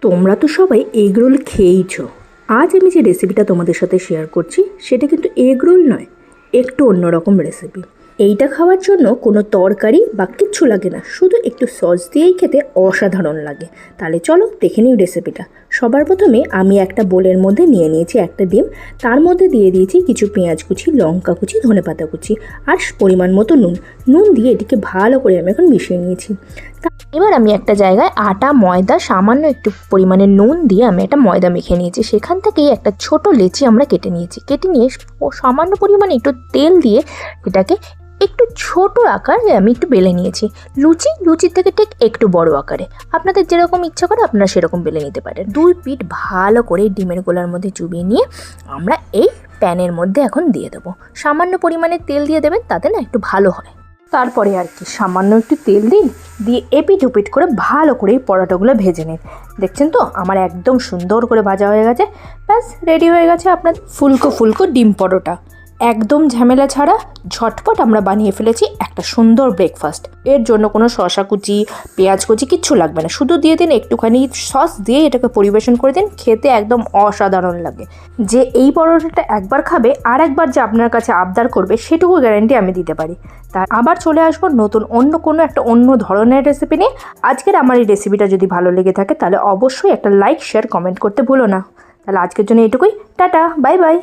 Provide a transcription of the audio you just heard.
তোমরা তো সবাই এগ রোল খেয়েইছো। আজ আমি যে রেসিপিটা তোমাদের সাথে শেয়ার করছি সেটা কিন্তু এগ রোল নয়, একটু অন্যরকম রেসিপি। এইটা খাওয়ার জন্য কোনো তরকারি বা কিচ্ছু লাগে না, শুধু একটু সস দিয়েই খেতে অসাধারণ লাগে। তাহলে চলো দেখে নিই রেসিপিটা। সবার প্রথমে আমি একটা বোলের মধ্যে নিয়ে নিয়েছি একটা ডিম, তার মধ্যে দিয়ে দিয়েছি কিছু পেঁয়াজ কুচি, লঙ্কা কুচি, ধনেপাতা কুচি আর পরিমাণ মতো নুন দিয়ে এটিকে ভালো করে আমি এখন মিশিয়ে নিয়েছি। এবার আমি একটা জায়গায় আটা, ময়দা, সামান্য একটু পরিমাণে নুন দিয়ে আমি একটা ময়দা মেখে নিয়েছি। সেখান থেকেই একটা ছোট লেচি আমরা কেটে নিয়েছি। কেটে নিয়ে সামান্য পরিমাণে একটু তেল দিয়ে এটাকে একটু ছোট আকারে আমি একটু বেলে নিয়েছি। লুচির থেকে ঠিক একটু বড় আকারে, আপনাদের যেরকম ইচ্ছা করে আপনারা সেরকম বেলে নিতে পারেন। দুই পিঠ ভালো করে ডিমের গোলার মধ্যে চুবিয়ে নিয়ে আমরা এই প্যানের মধ্যে এখন দিয়ে দেবো। সামান্য পরিমাণে তেল দিয়ে দেবেন, তাতে না একটু ভালো হয়। তারপরে আর কি সামান্য একটু তেল দিন, দিয়ে এপিট ওপিট করে ভালো করে এই পরোটাগুলো ভেজে নিন। দেখছেন তো আমার একদম সুন্দর করে ভাজা হয়ে গেছে। ব্যাস রেডি হয়ে গেছে আপনার ফুলকো ফুলকো ডিম পরোটা। একদম ঝামেলা ছাড়া ঝটপট আমরা বানিয়ে ফেলেছি একটা সুন্দর ব্রেকফাস্ট। এর জন্য কোনো শসা কুচি, পেঁয়াজ কুচি কিচ্ছু লাগবে না, শুধু দিয়ে দিন একটুখানি সস দিয়ে এটাকে পরিবেশন করে দিন, খেতে একদম অসাধারণ লাগে। যে এই পরোটাটা একবার খাবে আর একবার যে আপনার কাছে আবদার করবে সেটুকু গ্যারান্টি আমি দিতে পারি। তার আবার চলে আসবো নতুন অন্য ধরনের রেসিপি নিয়ে। আজকের আমার এই রেসিপিটা যদি ভালো লেগে থাকে তাহলে অবশ্যই একটা লাইক, শেয়ার, কমেন্ট করতে ভুলো না। তাহলে আজকের জন্য এটুকুই। Tata, bye bye.